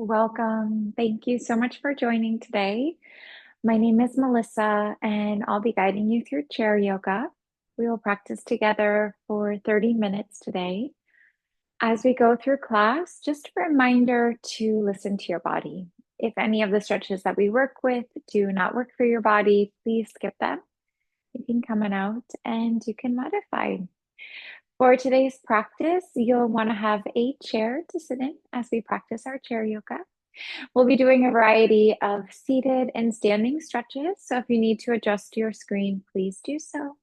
Welcome. Thank you so much for joining today. My name is Melissa, and I'll be guiding you through chair yoga. We will practice together for 30 minutes today. As we go through class, just a reminder to listen to your body. If any of the stretches that we work with do not work for your body, please skip them. You can come on out and you can modify. For today's practice, you'll want to have a chair to sit in as we practice our chair yoga. We'll be doing a variety of seated and standing stretches, so if you need to adjust your screen, please do so.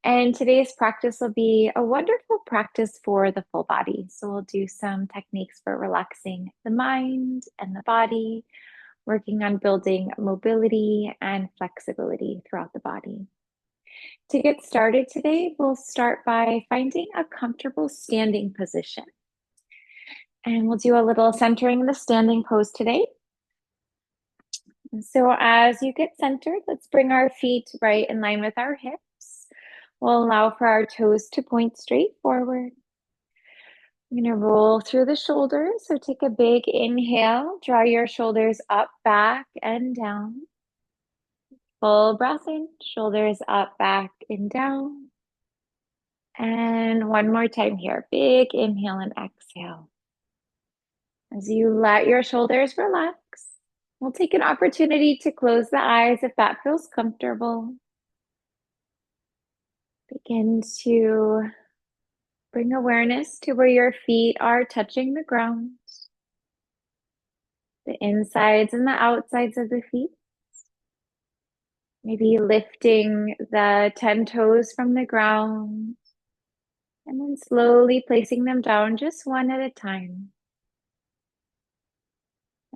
And today's practice will be a wonderful practice for the full body. So we'll do some techniques for relaxing the mind and the body, working on building mobility and flexibility throughout the body. To get started today, we'll start by finding a comfortable standing position. And we'll do a little centering the standing pose today. So as you get centered, let's bring our feet right in line with our hips. We'll allow for our toes to point straight forward. I'm going to roll through the shoulders. So take a big inhale, draw your shoulders up, back, and down. Full breath in, shoulders up, back, and down. And one more time here, big inhale and exhale. As you let your shoulders relax, we'll take an opportunity to close the eyes if that feels comfortable. Begin to bring awareness to where your feet are touching the ground, the insides and the outsides of the feet. Maybe lifting the 10 toes from the ground and then slowly placing them down just one at a time.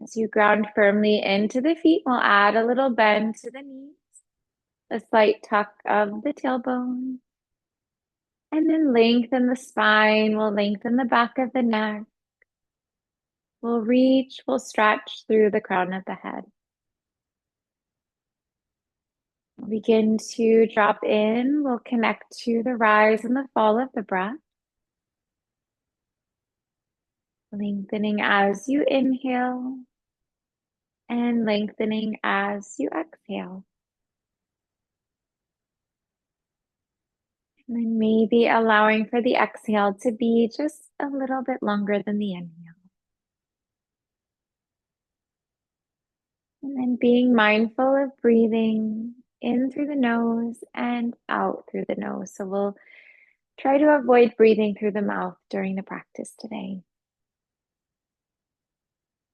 As you ground firmly into the feet, we'll add a little bend to the knees, a slight tuck of the tailbone, and then lengthen the spine. We'll lengthen the back of the neck. We'll reach, we'll stretch through the crown of the head. We'll begin to drop in. We'll connect to the rise and the fall of the breath. Lengthening as you inhale and lengthening as you exhale. And then maybe allowing for the exhale to be just a little bit longer than the inhale. And then being mindful of breathing in through the nose and out through the nose. So we'll try to avoid breathing through the mouth during the practice today.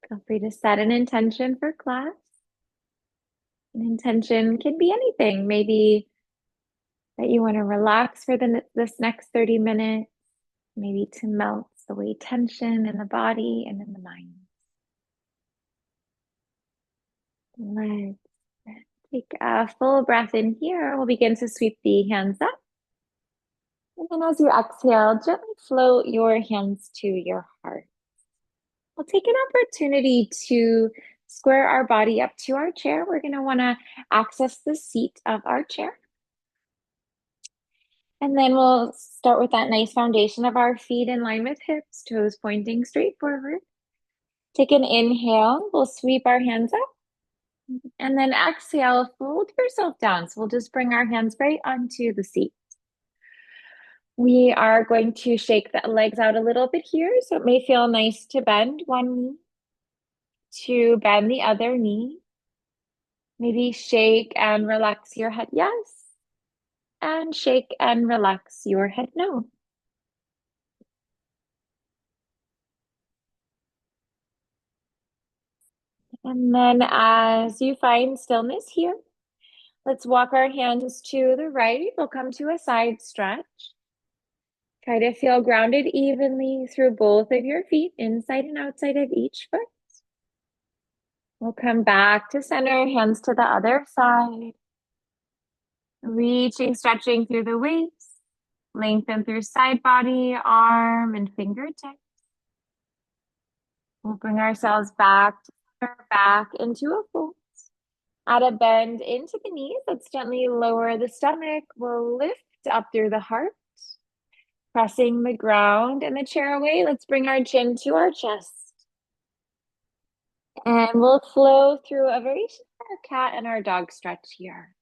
Feel free to set an intention for class. An intention can be anything. Maybe that you want to relax for this next 30 minutes, maybe to melt away tension in the body and in the mind. Let's take a full breath in here. We'll begin to sweep the hands up. And then as you exhale, gently float your hands to your heart. We'll take an opportunity to square our body up to our chair. We're going to want to access the seat of our chair. And then we'll start with that nice foundation of our feet in line with hips, toes pointing straight forward. Take an inhale. We'll sweep our hands up. And then exhale, fold yourself down. So we'll just bring our hands right onto the seat. We are going to shake the legs out a little bit here. So it may feel nice to bend one knee, to bend the other knee. Maybe shake and relax your head yes, and shake and relax your head no. And then as you find stillness here, let's walk our hands to the right. We'll come to a side stretch. Try to feel grounded evenly through both of your feet, inside and outside of each foot. We'll come back to center, hands to the other side. Reaching, stretching through the waist. Lengthen through side body, arm, and fingertips. We'll bring ourselves back into a fold. Add a bend into the knees. Let's gently lower the stomach. We'll lift up through the heart. Pressing the ground and the chair away. Let's bring our chin to our chest. And we'll flow through a variation of our cat and our dog stretch here.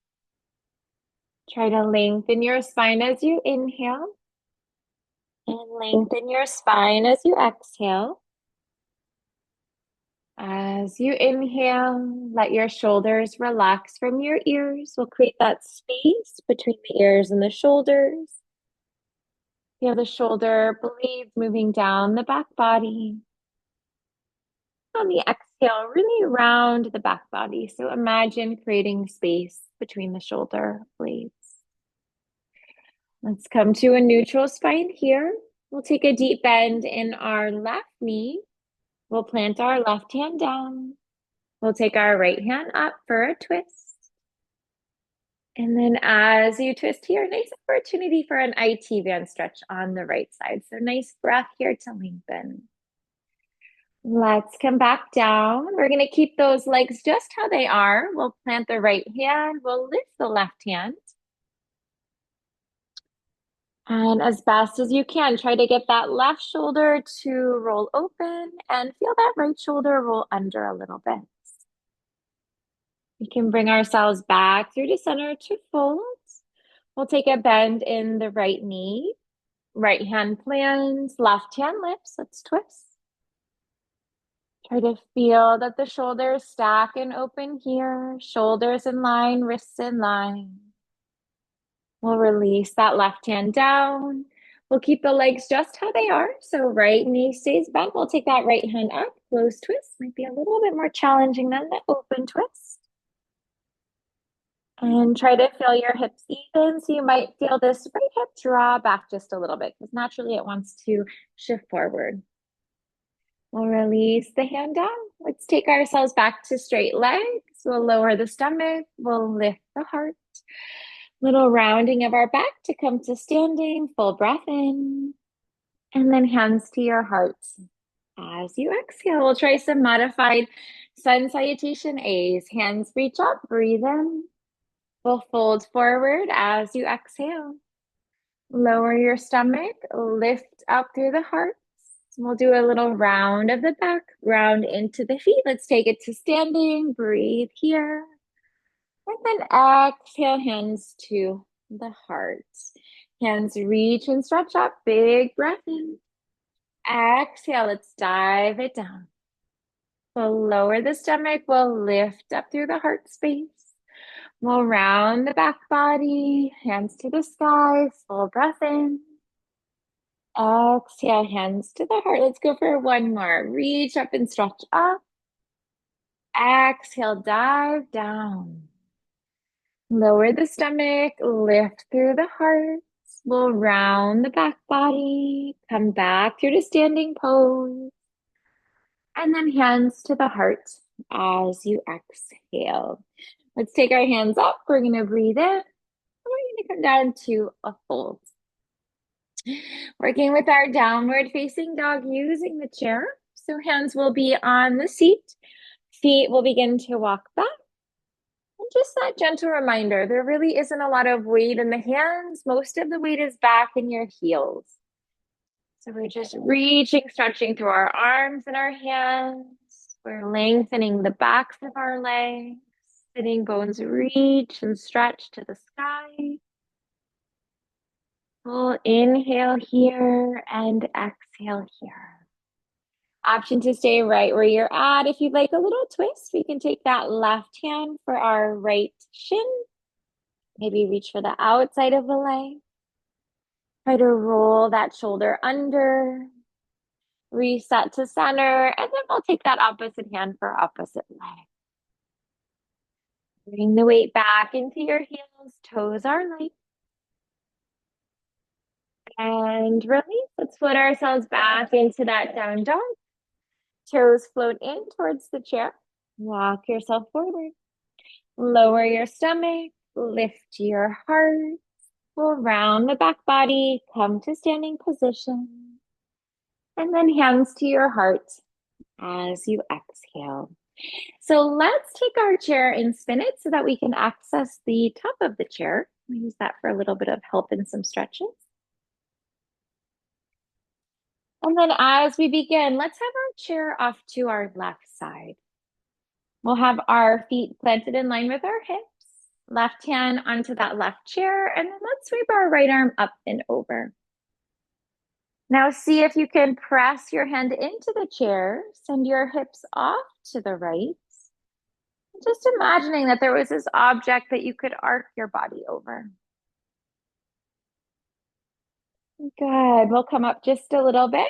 Try to lengthen your spine as you inhale and lengthen your spine as you exhale. As you inhale, let your shoulders relax from your ears. We'll create that space between the ears and the shoulders. Feel the shoulder blades moving down the back body. On the exhale, really round the back body. So imagine creating space between the shoulder blades. Let's come to a neutral spine here. We'll take a deep bend in our left knee. We'll plant our left hand down. We'll take our right hand up for a twist. And then as you twist here, nice opportunity for an IT band stretch on the right side. So nice breath here to lengthen. Let's come back down. We're going to keep those legs just how they are. We'll plant the right hand. We'll lift the left hand. And as best as you can, try to get that left shoulder to roll open and feel that right shoulder roll under a little bit. We can bring ourselves back through to center to fold. We'll take a bend in the right knee. Right hand plans, left hand lifts. Let's twist. Try to feel that the shoulders stack and open here. Shoulders in line, wrists in line. We'll release that left hand down. We'll keep the legs just how they are. So right knee stays bent. We'll take that right hand up. Closed twist might be a little bit more challenging than the open twist. And try to feel your hips even. So you might feel this right hip draw back just a little bit because naturally it wants to shift forward. We'll release the hand down. Let's take ourselves back to straight legs. We'll lower the stomach. We'll lift the heart. Little rounding of our back to come to standing. Full breath in. And then hands to your heart. As you exhale, we'll try some modified sun salutation A's. Hands reach up, breathe in. We'll fold forward as you exhale. Lower your stomach, lift up through the heart. We'll do a little round of the back, round into the feet. Let's take it to standing. Breathe here. And then exhale, hands to the heart. Hands reach and stretch up. Big breath in. Exhale, let's dive it down. We'll lower the stomach. We'll lift up through the heart space. We'll round the back body. Hands to the sky. Full breath in. Exhale, hands to the heart. Let's go for one more. Reach up and stretch up. Exhale, dive down. Lower the stomach, lift through the heart. We'll round the back body, come back through to standing pose. And then hands to the heart as you exhale. Let's take our hands up. We're going to breathe in. We're going to come down to a fold. Working with our downward facing dog using the chair. So hands will be on the seat. Feet will begin to walk back. And just that gentle reminder, there really isn't a lot of weight in the hands. Most of the weight is back in your heels. So we're just reaching, stretching through our arms and our hands. We're lengthening the backs of our legs. Sitting bones reach and stretch to the sky. Full inhale here and exhale here. Option to stay right where you're at. If you'd like a little twist, we can take that left hand for our right shin. Maybe reach for the outside of the leg. Try to roll that shoulder under. Reset to center. And then we'll take that opposite hand for opposite leg. Bring the weight back into your heels. Toes are light. And release. Let's float ourselves back into that down dog. Toes float in towards the chair. Walk yourself forward. Lower your stomach. Lift your heart. We'll round the back body. Come to standing position. And then hands to your heart as you exhale. So let's take our chair and spin it so that we can access the top of the chair. We use that for a little bit of help and some stretches. And then as we begin, let's have our chair off to our left side. We'll have our feet planted in line with our hips, left hand onto that left chair, and then let's sweep our right arm up and over. Now see if you can press your hand into the chair, send your hips off to the right. Just imagining that there was this object that you could arc your body over. Good. We'll come up just a little bit.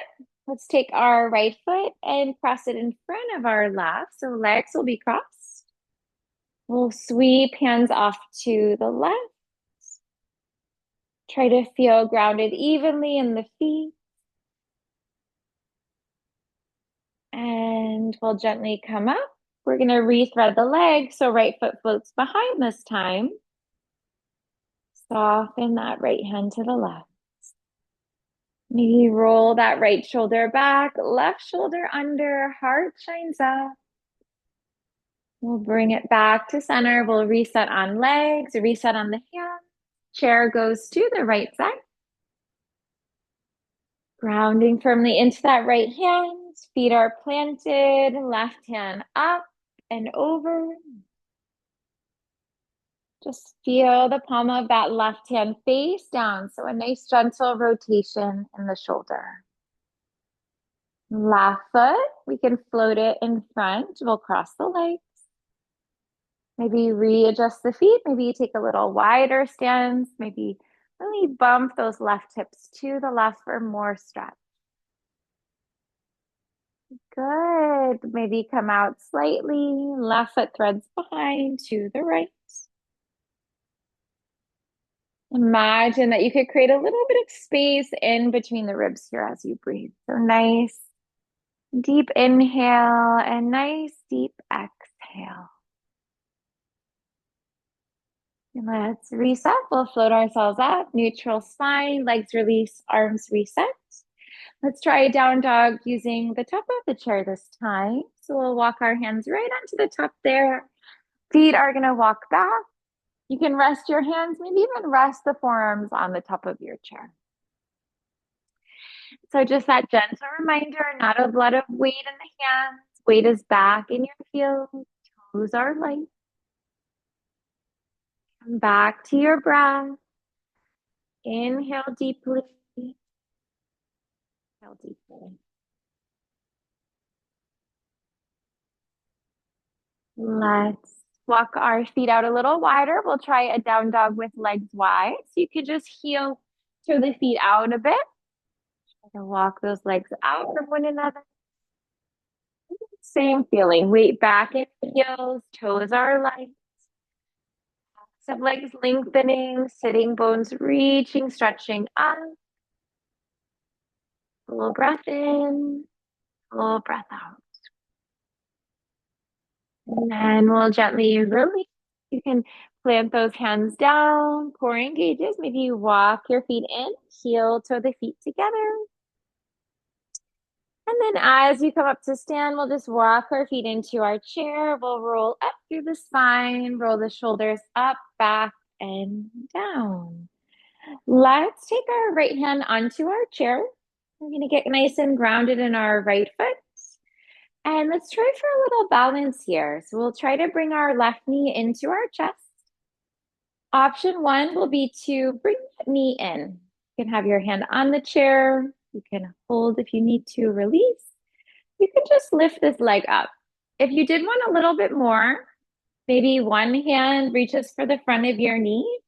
Let's take our right foot and press it in front of our left. So legs will be crossed. We'll sweep hands off to the left. Try to feel grounded evenly in the feet. And we'll gently come up. We're going to rethread the leg. So right foot floats behind this time. Soften that right hand to the left. Maybe roll that right shoulder back, left shoulder under, heart shines up. We'll bring it back to center. We'll reset on legs, reset on the hands. Chair goes to the right side. Grounding firmly into that right hand. Feet are planted, left hand up and over. Just feel the palm of that left hand face down. So a nice gentle rotation in the shoulder. Left foot, we can float it in front. We'll cross the legs. Maybe readjust the feet. Maybe you take a little wider stance. Maybe really bump those left hips to the left for more stretch. Good. Maybe come out slightly. Left foot threads behind to the right. Imagine that you could create a little bit of space in between the ribs here as you breathe. So nice deep inhale and nice deep exhale. And let's reset. We'll float ourselves up, neutral spine, legs release, arms reset. Let's try a down dog using the top of the chair this time. So we'll walk our hands right onto the top there. Feet are going to walk back. You can rest your hands, maybe even rest the forearms on the top of your chair. So just that gentle reminder, not a lot of weight in the hands. Weight is back in your heels. Toes are light. Come back to your breath. Inhale deeply. Exhale deeply. Let's walk our feet out a little wider. We'll try a down dog with legs wide. So you could just heel to the feet out a bit. Try to walk those legs out from one another. Same feeling. Weight back in the heels. Toes are light. Of legs lengthening, sitting bones reaching, stretching up. A little breath in, a little breath out. And then we'll gently release. You can plant those hands down, core engages. Maybe you walk your feet in, heel toe the feet together. And then as you come up to stand, we'll just walk our feet into our chair. We'll roll up through the spine, roll the shoulders up, back, and down. Let's take our right hand onto our chair. We're going to get nice and grounded in our right foot. And let's try for a little balance here. So we'll try to bring our left knee into our chest. Option one will be to bring that knee in. You can have your hand on the chair. You can hold if you need to release. You can just lift this leg up. If you did want a little bit more, maybe one hand reaches for the front of your knee.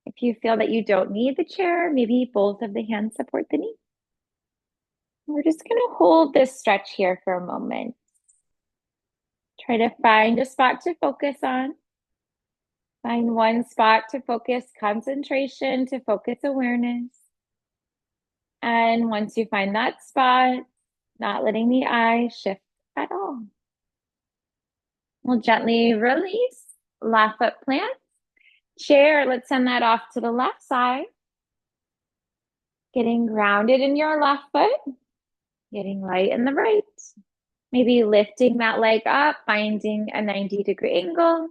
If you feel that you don't need the chair, maybe both of the hands support the knee. We're just going to hold this stretch here for a moment. Try to find a spot to focus on. Find one spot to focus concentration, to focus awareness. And once you find that spot, not letting the eyes shift at all. We'll gently release, left foot plant. Chair, let's send that off to the left side. Getting grounded in your left foot. Getting light in the right. Maybe lifting that leg up, finding a 90-degree angle.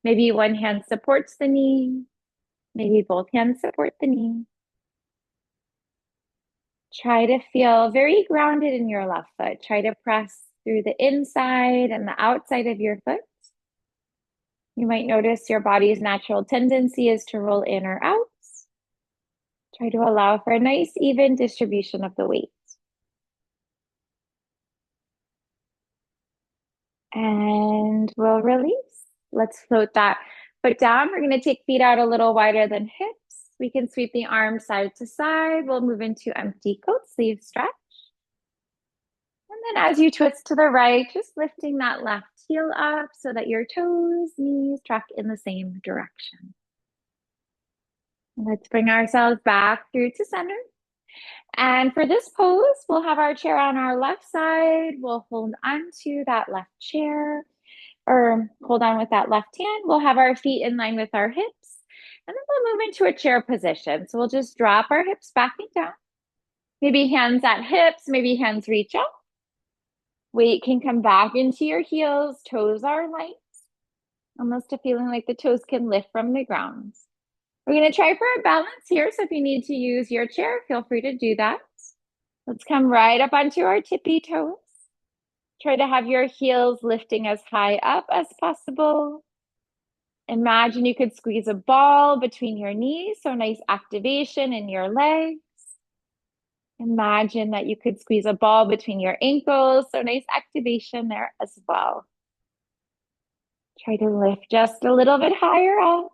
Maybe one hand supports the knee. Maybe both hands support the knee. Try to feel very grounded in your left foot. Try to press through the inside and the outside of your foot. You might notice your body's natural tendency is to roll in or out. Try to allow for a nice, even distribution of the weight. And we'll release. Let's float that foot down. We're going to take feet out a little wider than hips. We can sweep the arms side to side. We'll move into empty coat sleeve stretch. And then as you twist to the right, just lifting that left heel up so that your toes, knees track in the same direction. Let's bring ourselves back through to center. And for this pose, we'll have our chair on our left side. We'll hold onto that left chair or hold on with that left hand. We'll have our feet in line with our hips. And then we'll move into a chair position. So we'll just drop our hips back and down. Maybe hands at hips, maybe hands reach up. Weight can come back into your heels. Toes are light. Almost a feeling like the toes can lift from the ground. We're going to try for a balance here. So if you need to use your chair, feel free to do that. Let's come right up onto our tippy toes. Try to have your heels lifting as high up as possible. Imagine you could squeeze a ball between your knees, so nice activation in your legs. Imagine that you could squeeze a ball between your ankles, so nice activation there as well. Try to lift just a little bit higher up.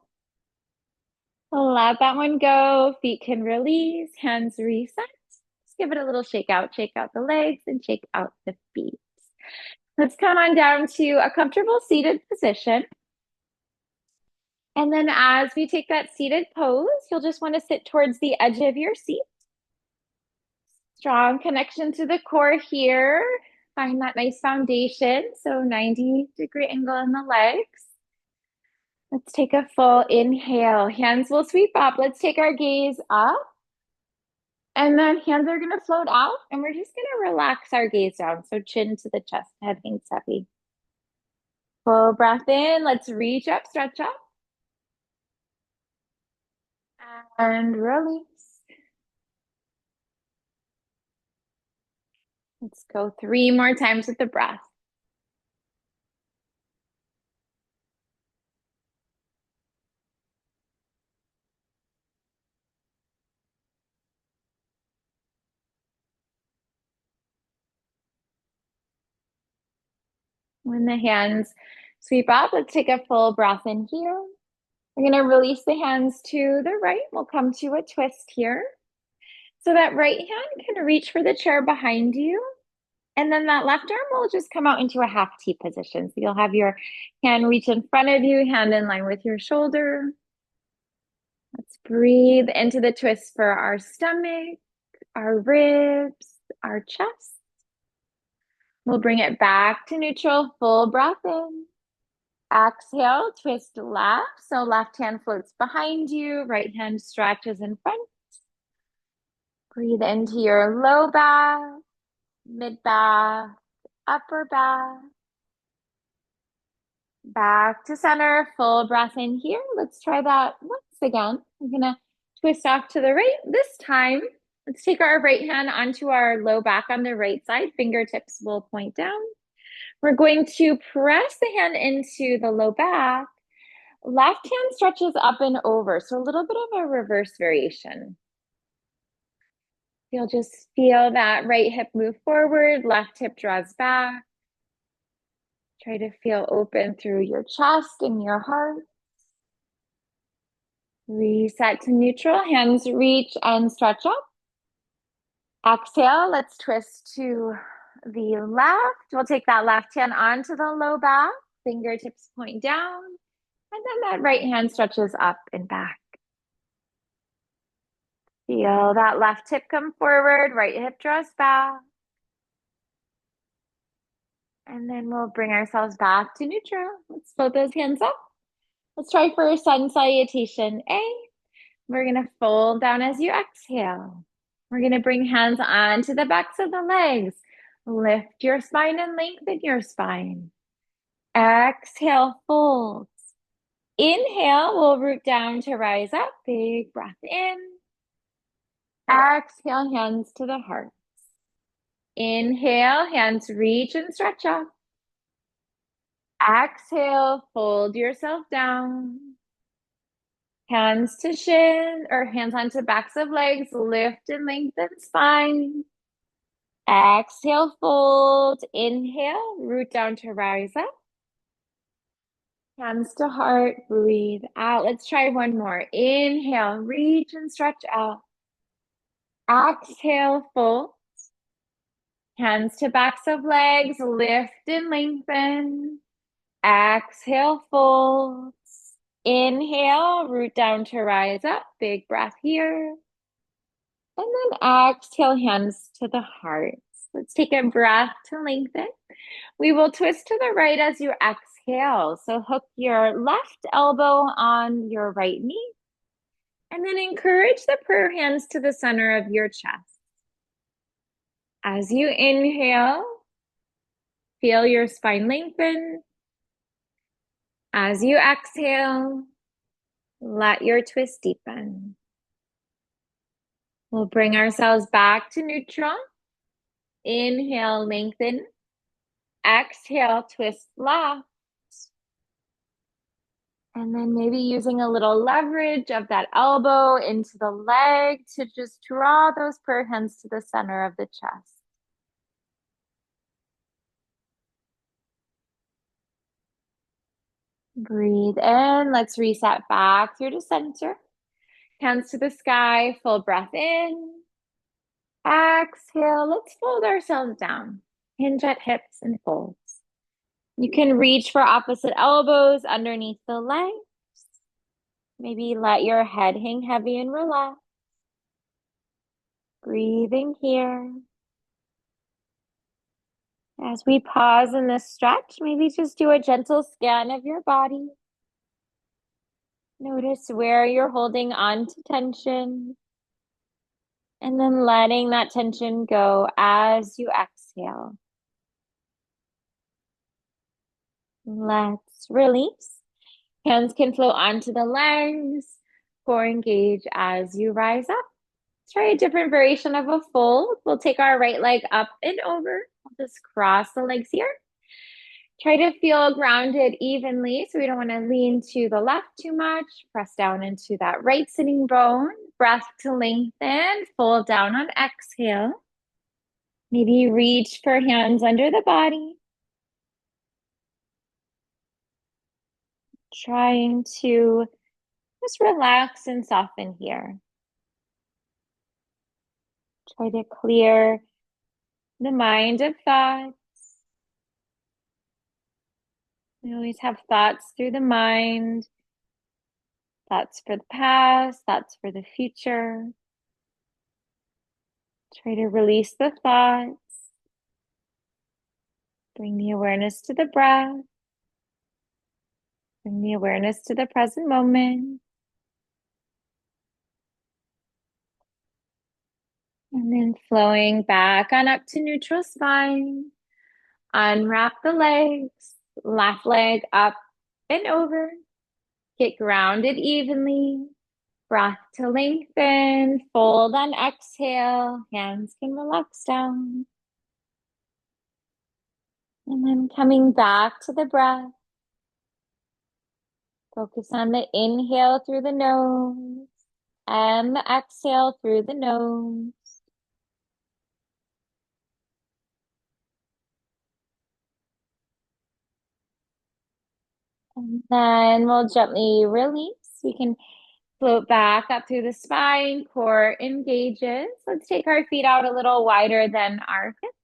Let that one go. Feet can release, hands reset. Just give it a little shake out the legs and shake out the feet. Let's come on down to a comfortable seated position. And then as we take that seated pose, you'll just want to sit towards the edge of your seat. Strong connection to the core here. Find that nice foundation. So 90-degree angle in the legs. Let's take a full inhale. Hands will sweep up. Let's take our gaze up. And then hands are going to float out. And we're just going to relax our gaze down. So chin to the chest, head hangs heavy. Full breath in. Let's reach up, stretch up. And release. Let's go 3 more times with the breath. When the hands sweep up, let's take a full breath in here. We're going to release the hands to the right. We'll come to a twist here. So that right hand can reach for the chair behind you. And then that left arm will just come out into a half T position. So you'll have your hand reach in front of you, hand in line with your shoulder. Let's breathe into the twist for our stomach, our ribs, our chest. We'll bring it back to neutral, full breath in. Exhale, twist left. So left hand floats behind you, right hand stretches in front. Breathe into your low back, mid back, upper back. Back to center, full breath in here. Let's try that once again. I'm gonna twist off to the right. This time, let's take our right hand onto our low back on the right side. Fingertips will point down. We're going to press the hand into the low back. Left hand stretches up and over, so a little bit of a reverse variation. You'll just feel that right hip move forward, left hip draws back. Try to feel open through your chest and your heart. Reset to neutral, hands reach and stretch up. Exhale, let's twist to the left. We'll take that left hand onto the low back, fingertips point down, and then that right hand stretches up and back. Feel that left hip come forward, right hip draws back. And then we'll bring ourselves back to neutral. Let's float those hands up. Let's try for sun salutation A. We're gonna fold down as you exhale. We're gonna bring hands onto the backs of the legs. Lift your spine and lengthen your spine. Exhale, fold. Inhale, we'll root down to rise up. Big breath in. Exhale, hands to the heart. Inhale, hands reach and stretch up. Exhale, fold yourself down. Hands to shin or hands onto backs of legs. Lift and lengthen spine. Exhale, fold. Inhale, root down to rise up. Hands to heart, breathe out. Let's try one more. Inhale, reach and stretch out. Exhale, fold. Hands to backs of legs, lift and lengthen. Exhale, fold. Inhale, root down to rise up. Big breath here. And then exhale, hands to the heart. Let's take a breath to lengthen. We will twist to the right as you exhale. So hook your left elbow on your right knee. And then encourage the prayer hands to the center of your chest. As you inhale, feel your spine lengthen. As you exhale, let your twist deepen. We'll bring ourselves back to neutral. Inhale, lengthen. Exhale, twist left. And then maybe using a little leverage of that elbow into the leg to just draw those prayer hands to the center of the chest. Breathe in. Let's reset back through to center. Hands to the sky, full breath in. Exhale, let's fold ourselves down. Hinge at hips and folds. You can reach for opposite elbows underneath the legs. Maybe let your head hang heavy and relax. Breathing here. As we pause in this stretch, maybe just do a gentle scan of your body. Notice where you're holding on to tension. And then letting that tension go as you exhale. Let's release. Hands can float onto the legs. Core engage as you rise up. Try a different variation of a fold. We'll take our right leg up and over. We'll just cross the legs here. Try to feel grounded evenly, so we don't want to lean to the left too much. Press down into that right sitting bone. Breath to lengthen. Fold down on exhale. Maybe reach for hands under the body. Trying to just relax and soften here. Try to clear the mind of thoughts. We always have thoughts through the mind, thoughts for the past, thoughts for the future. Try to release the thoughts. Bring the awareness to the breath. Bring the awareness to the present moment. And then flowing back on up to neutral spine. Unwrap the legs. Left leg up and over. Get grounded evenly. Breath to lengthen. Fold on exhale. Hands can relax down. And then coming back to the breath. Focus on the inhale through the nose and the exhale through the nose. And then we'll gently release. We can float back up through the spine, core engages. Let's take our feet out a little wider than our hips.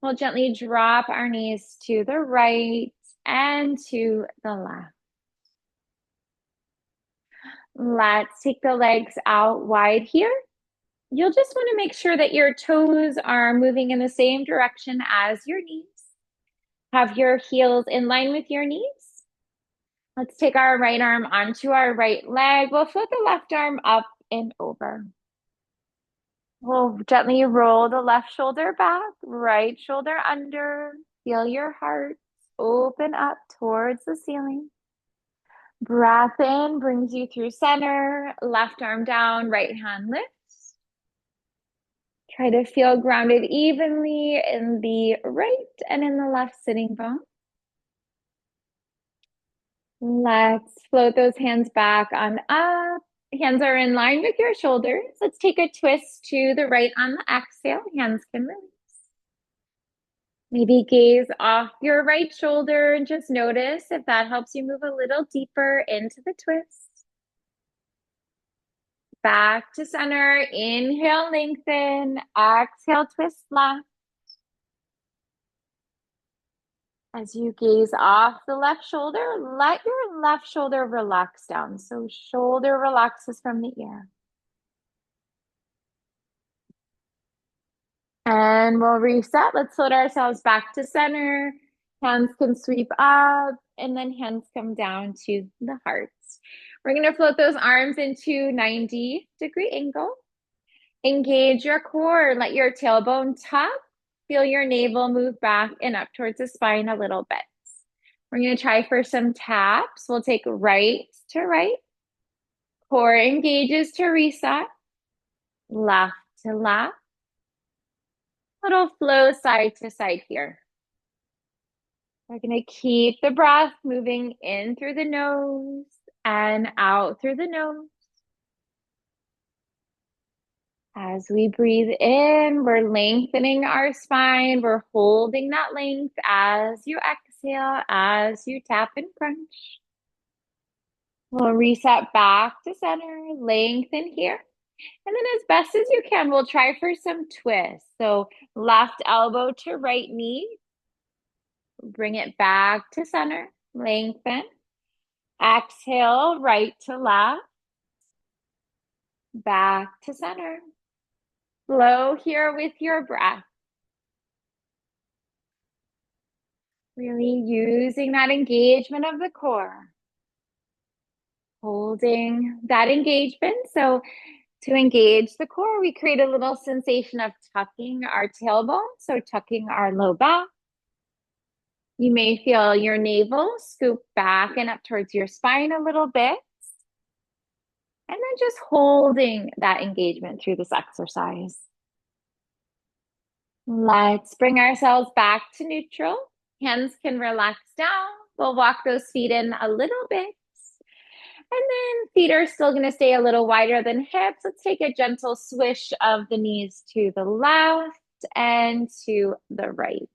We'll gently drop our knees to the right and to the left. Let's take the legs out wide here. You'll just want to make sure that your toes are moving in the same direction as your knees. Have your heels in line with your knees. Let's take our right arm onto our right leg. We'll float the left arm up and over. We'll gently roll the left shoulder back, right shoulder under. Feel your heart open up towards the ceiling. Breath in brings you through center. Left arm down, right hand lifts. Try to feel grounded evenly in the right and in the left sitting bone. Let's float those hands back on up. Hands are in line with your shoulders. Let's take a twist to the right on the exhale. Hands can release. Maybe gaze off your right shoulder and just notice if that helps you move a little deeper into the twist. Back to center. Inhale, lengthen. Exhale, twist left. As you gaze off the left shoulder, let your left shoulder relax down. So shoulder relaxes from the ear. And we'll reset. Let's float ourselves back to center. Hands can sweep up and then hands come down to the hearts. We're going to float those arms into 90-degree angle. Engage your core. Let your tailbone tuck. Feel your navel move back and up towards the spine a little bit. We're going to try for some taps. We'll take right to right. Core engages to reset. Left to left. Little flow side to side here. We're going to keep the breath moving in through the nose and out through the nose. As we breathe in, we're lengthening our spine. We're holding that length as you exhale, as you tap and crunch. We'll reset back to center, lengthen here. And then as best as you can, we'll try for some twists. So left elbow to right knee. Bring it back to center, lengthen. Exhale, right to left. Back to center. Flow here with your breath. Really using that engagement of the core. Holding that engagement. So to engage the core, we create a little sensation of tucking our tailbone. So tucking our low back. You may feel your navel scoop back and up towards your spine a little bit. And then just holding that engagement through this exercise. Let's bring ourselves back to neutral. Hands can relax down. We'll walk those feet in a little bit. And then feet are still going to stay a little wider than hips. Let's take a gentle swish of the knees to the left and to the right.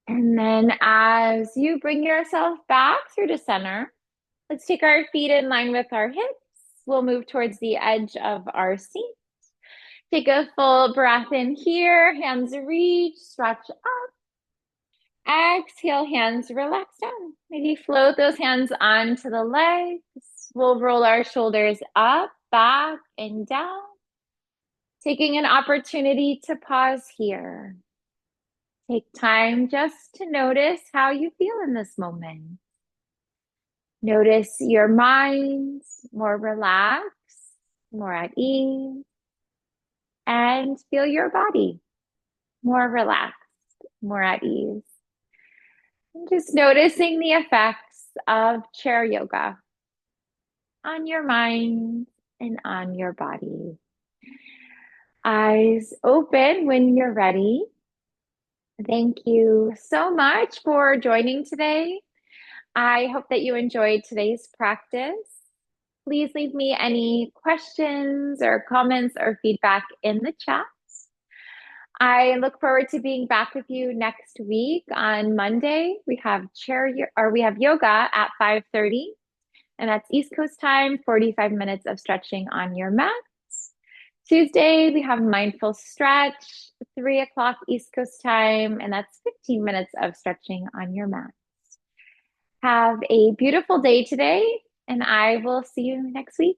And then as you bring yourself back through to center, let's take our feet in line with our hips. We'll move towards the edge of our seat. Take a full breath in here. Hands reach, stretch up. Exhale, hands relax down. Maybe float those hands onto the legs. We'll roll our shoulders up, back, and down. Taking an opportunity to pause here. Take time just to notice how you feel in this moment. Notice your mind more relaxed, more at ease, and feel your body more relaxed, more at ease. And just noticing the effects of chair yoga on your mind and on your body. Eyes open when you're ready. Thank you so much for joining today. I hope that you enjoyed today's practice. Please leave me any questions or comments or feedback in the chat. I look forward to being back with you next week on Monday. We have yoga at 5:30, and that's East Coast time, 45 minutes of stretching on your mat. Tuesday, we have mindful stretch, 3 o'clock East Coast time, and that's 15 minutes of stretching on your mat. Have a beautiful day today, and I will see you next week.